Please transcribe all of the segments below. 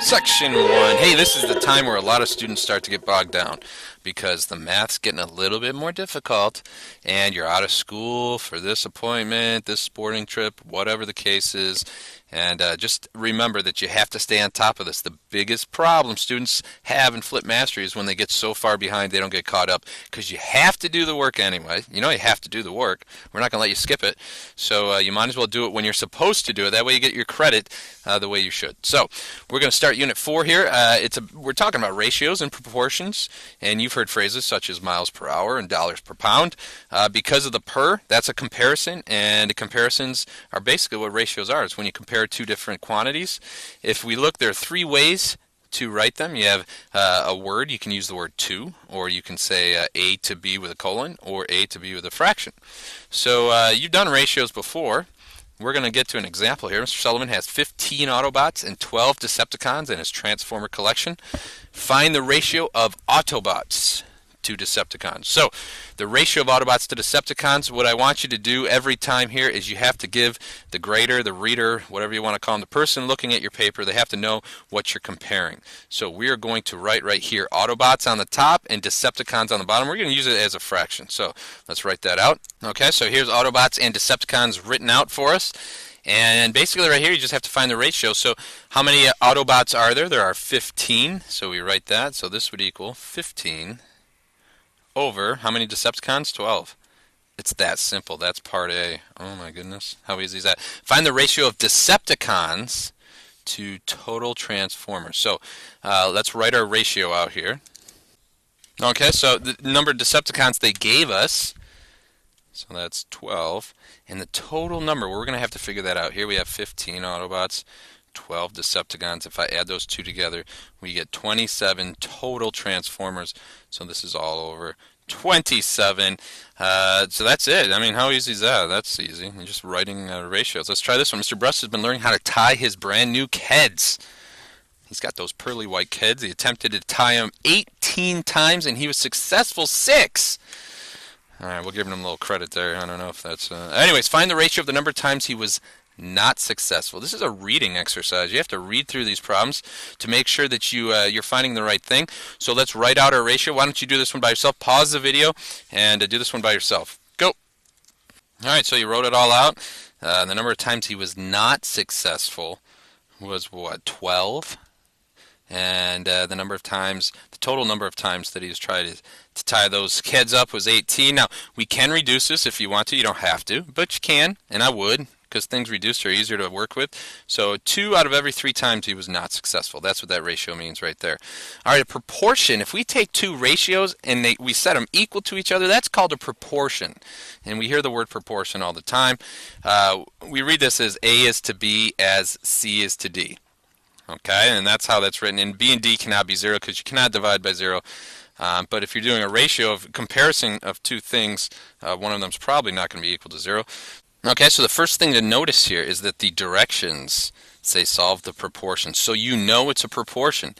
Section 1. Hey, this is the time where a lot of students start to get bogged down because the math's getting a little bit more difficult and you're out of school for this appointment, this sporting trip, whatever the case is. And just remember that you have to stay on top of this. The biggest problem students have in Flip Mastery is when they get so far behind they don't get caught up, because you have to do the work anyway. You know you have to do the work. We're not going to let you skip it. So you might as well do it when you're supposed to do it. That way you get your credit the way you should. So we're going to start Unit 4 here. We're talking about ratios and proportions, and you've heard phrases such as miles per hour and dollars per pound. Because of the per, that's a comparison, and the comparisons are basically what ratios are. It's when you compare two different quantities. If we look, there are three ways to write them. You have a word, you can use the word to, or you can say A to B with a colon, or A to B with a fraction. So you've done ratios before. We're going to get to an example here. Mr. Sullivan has 15 Autobots and 12 Decepticons in his Transformer collection. Find the ratio of Autobots to Decepticons. So the ratio of Autobots to Decepticons, what I want you to do every time here is you have to give the grader, the reader, whatever you want to call them, the person looking at your paper, they have to know what you're comparing. So we are going to write right here Autobots on the top and Decepticons on the bottom. We're going to use it as a fraction. So let's write that out. Okay, so here's Autobots and Decepticons written out for us. And basically right here you just have to find the ratio. So how many Autobots are there? There are 15. So we write that. So this would equal 15 over how many Decepticons? 12. It's that simple. That's part A. Oh my goodness. How easy is that? Find the ratio of Decepticons to total Transformers. So let's write our ratio out here. Okay, so the number of Decepticons they gave us, so that's 12. And the total number, we're going to have to figure that out. Here we have 15 Autobots, 12 Decepticons. If I add those two together, we get 27 total Transformers. So this is all over 27. So that's it. I mean, how easy is that? That's easy. You're just writing ratios. Let's try this one. Mr. Brust has been learning how to tie his brand new Keds. He's got those pearly white Keds. He attempted to tie them 18 times and he was successful 6. All right, we'll give him a little credit there. I don't know if that's... Anyways, find the ratio of the number of times he was not successful. This is a reading exercise. You have to read through these problems to make sure that you're finding the right thing. So let's write out our ratio. Why don't you do this one by yourself? Pause the video and do this one by yourself. Go. All right, so you wrote it all out. The number of times he was not successful was what, 12? And the total number of times that he was trying to tie those Keds up was 18. Now, we can reduce this if you want to. You don't have to, but you can, and I would, because things reduced are easier to work with. So 2 out of every 3 times he was not successful. That's what that ratio means right there. All right, a proportion. If we take two ratios and we set them equal to each other, that's called a proportion. And we hear the word proportion all the time. We read this as A is to B as C is to D. Okay, and that's how that's written. And B and D cannot be 0 because you cannot divide by 0. But if you're doing a ratio of comparison of two things, one of them is probably not going to be equal to 0. Okay, so the first thing to notice here is that the directions say solve the proportion. So you know it's a proportion.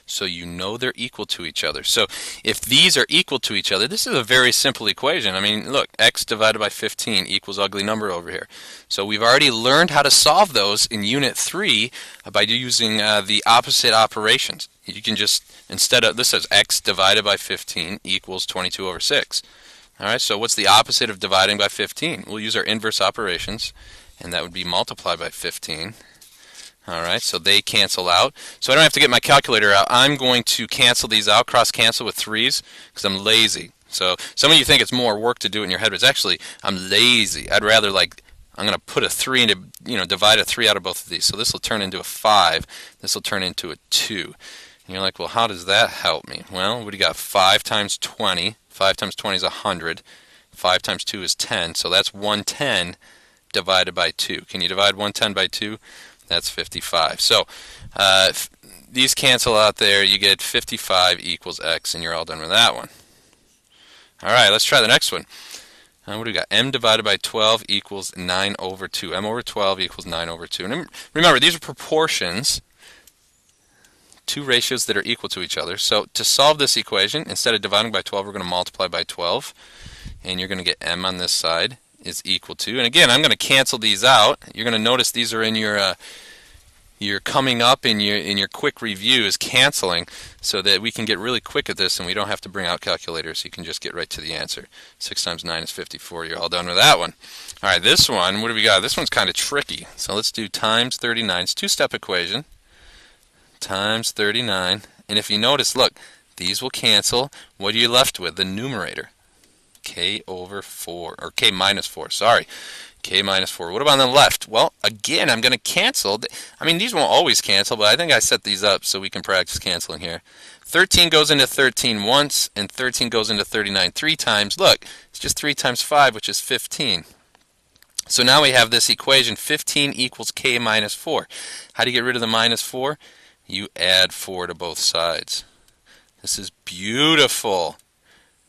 So you know they're equal to each other. So if these are equal to each other, this is a very simple equation. I mean, look, x divided by 15 equals ugly number over here. So we've already learned how to solve those in Unit 3 by using the opposite operations. You can just, instead of, this says x divided by 15 equals 22 over 6. All right, so what's the opposite of dividing by 15? We'll use our inverse operations, and that would be multiply by 15. All right, so they cancel out. So I don't have to get my calculator out. I'm going to cancel these out, cross-cancel with 3's, because I'm lazy. So some of you think it's more work to do it in your head, but it's actually, I'm lazy. I'd rather, like, I'm going to put a 3 into, divide a 3 out of both of these. So this will turn into a 5. This will turn into a 2. And you're like, well, how does that help me? Well, what do you got? 5 times 20. 5 times 20 is 100. 5 times 2 is 10. So that's 110 divided by 2. Can you divide 110 by 2? That's 55. So these cancel out there. You get 55 equals x, and you're all done with that one. All right, let's try the next one. What do we got? M divided by 12 equals 9 over 2. M over 12 equals 9 over 2. And remember, these are proportions. Two ratios that are equal to each other. So to solve this equation, instead of dividing by 12, we're going to multiply by 12. And you're going to get m on this side is equal to, and again, I'm going to cancel these out. You're going to notice these are in your you're coming up in your quick review is canceling, so that we can get really quick at this and we don't have to bring out calculators. You can just get right to the answer. 6 times 9 is 54. You're all done with that one. All right, this one, what do we got? This one's kind of tricky. So let's do times 39. It's a two-step equation. Times 39. And if you notice, look, these will cancel. What are you left with? The numerator. K over 4, or K minus 4, sorry. K minus 4. What about on the left? Well, again, I'm going to cancel. I mean, these won't always cancel, but I think I set these up so we can practice canceling here. 13 goes into 13 once, and 13 goes into 39 3 times. Look, it's just 3 times 5, which is 15. So now we have this equation, 15 equals K minus 4. How do you get rid of the minus 4? You add 4 to both sides. This is beautiful.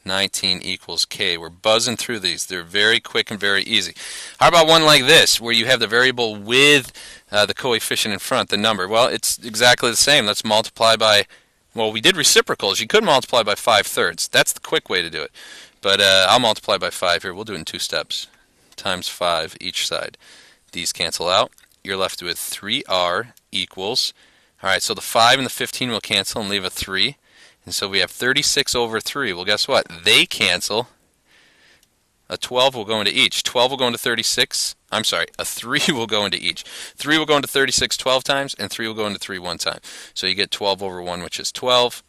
19 equals K. We're buzzing through these. They're very quick and very easy. How about one like this, where you have the variable with the coefficient in front, the number? Well, it's exactly the same. Let's multiply by, well, we did reciprocals. You could multiply by 5/3. That's the quick way to do it. But I'll multiply by 5 here. We'll do it in 2 steps. Times 5 each side. These cancel out. You're left with 3r equals, all right, so the 5 and the 15 will cancel and leave a 3. And so we have 36 over 3. Well, guess what? They cancel. A 12 will go into each. 12 will go into 36. I'm sorry, a 3 will go into each. 3 will go into 36 12 times, and 3 will go into 3 one time. So you get 12 over 1, which is 12.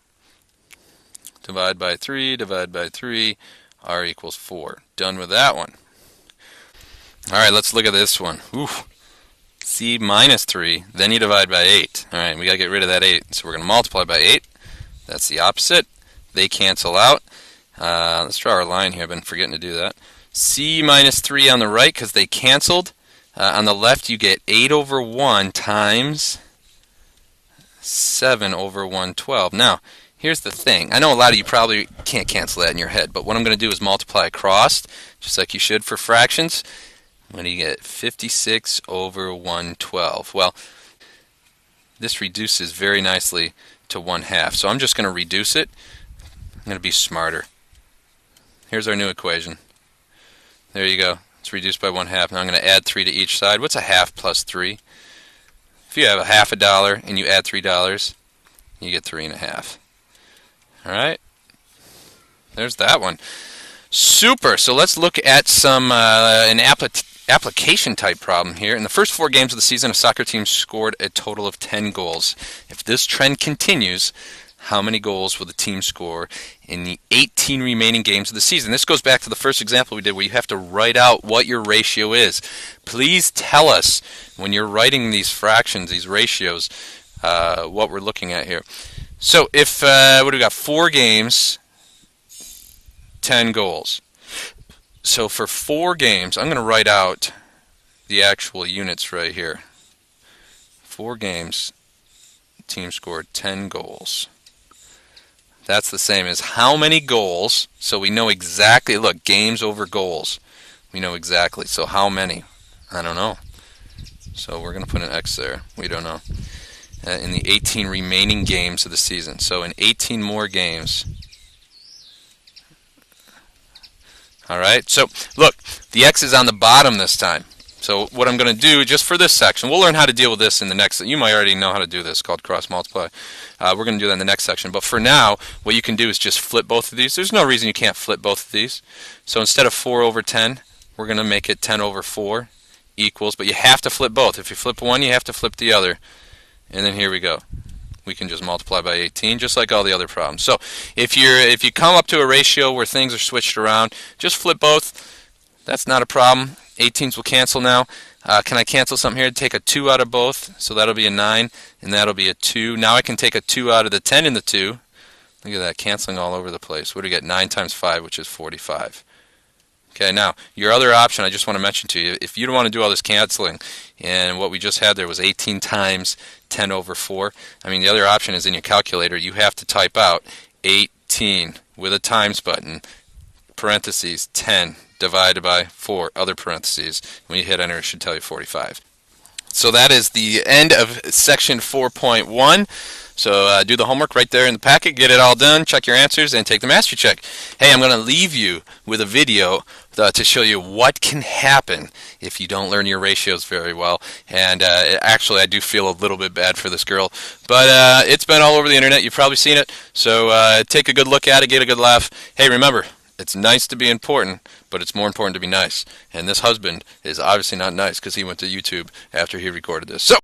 Divide by 3, divide by 3. R equals 4. Done with that one. All right, let's look at this one. Oof. C minus 3, then you divide by 8. All right, we got to get rid of that 8. So we're going to multiply by 8. That's the opposite. They cancel out. Let's draw our line here. I've been forgetting to do that. C minus 3 on the right because they canceled. On the left, you get 8 over 1 times 7 over 112. Now, here's the thing. I know a lot of you probably can't cancel that in your head, but what I'm going to do is multiply across, just like you should for fractions. What do you get? 56 over 112. Well, this reduces very nicely to 1/2. So I'm just going to reduce it. I'm going to be smarter. Here's our new equation. There you go. It's reduced by 1/2. Now I'm going to add 3 to each side. What's a half plus 3? If you have a half a dollar and you add $3, you get 3.5. All right. There's that one. Super. So let's look at some an application type problem here. In the first 4 games of the season, a soccer team scored a total of 10 goals. If this trend continues, how many goals will the team score in the 18 remaining games of the season? This goes back to the first example we did where you have to write out what your ratio is. Please tell us when you're writing these fractions, these ratios, what we're looking at here. So if, what do we got? 4 games, 10 goals. So for 4 games, I'm going to write out the actual units right here. 4 games, team scored 10 goals. That's the same as how many goals, so we know exactly, look, games over goals. We know exactly, so how many? I don't know. So we're going to put an X there. We don't know. In the 18 remaining games of the season. So in 18 more games. All right, so look, the X is on the bottom this time. So what I'm going to do just for this section, we'll learn how to deal with this in the next, you might already know how to do this, called cross multiply. We're going to do that in the next section. But for now, what you can do is just flip both of these. There's no reason you can't flip both of these. So instead of 4 over 10, we're going to make it 10 over 4 equals, but you have to flip both. If you flip one, you have to flip the other. And then here we go. We can just multiply by 18, just like all the other problems. So if you come up to a ratio where things are switched around, just flip both. That's not a problem. 18s will cancel now. Can I cancel something here? Take a 2 out of both, so that'll be a 9, and that'll be a 2. Now I can take a 2 out of the 10 and the 2. Look at that, canceling all over the place. What do we get? 9 times 5, which is 45. Okay, now, your other option I just want to mention to you, if you don't want to do all this canceling, and what we just had there was 18 times 10 over 4, I mean, the other option is in your calculator. You have to type out 18 with a times button, parentheses, 10 divided by 4, other parentheses. When you hit enter, it should tell you 45. So that is the end of section 4.1. So do the homework right there in the packet, get it all done, check your answers, and take the mastery check. Hey, I'm going to leave you with a video to show you what can happen if you don't learn your ratios very well. And actually, I do feel a little bit bad for this girl, but it's been all over the internet. You've probably seen it, so take a good look at it, get a good laugh. Hey, remember, it's nice to be important, but it's more important to be nice. And this husband is obviously not nice because he went to YouTube after he recorded this. So